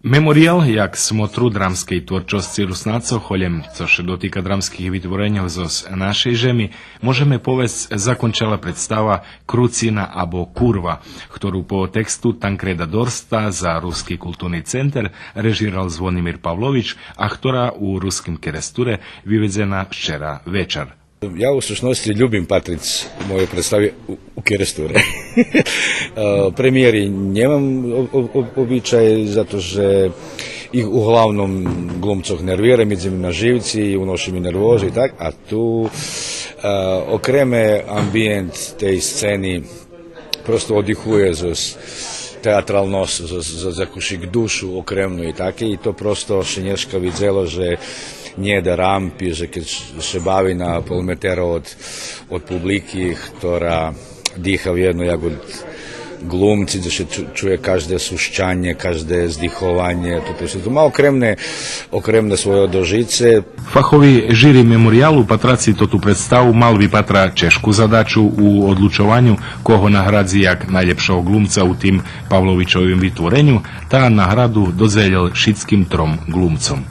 Memorial, jak smotru dramskiej twórczości Rusnacov, holjem, co się dotyka dramskich vytvoreniov z našej žemi, môžeme povesť zakončala predstava Krucina abo Kurva, ktorú po textu Tankreda Dorsta za Ruský kultúrny center režíral Zvonimir Pavlović, a ktorá u Ruskim keresture vyvedzená včera večer. Ja u suštnosti ljubim Patric u mojoj predstavi u keresture. Premijeri nemam običaj, zato že ih uglavnom glumcov nervira, idem na živci, unoši mi nervozu i tak, a tu okreme ambijent tej sceni, prosto odihuje za teatralnost, za kušik dušu okremnu i tako, i to prosto Šenješka vidzelo, že nie da rampi, že keď se bavi na polometera od publiki, ktorá dýcha jedno jak od glumci, da se čuje každé sušćanje, každé zdichovanje, to má okremne svoje dožice. Fachovi žiri memorialu patraci to tu predstavu mal vypatra češku zadaču u odlučovanju koho nahradzi jak najlepšieho glumca u tým Pavlovičovým vytvorenju, tá nahradu dozveljel šitskim trom glumcom.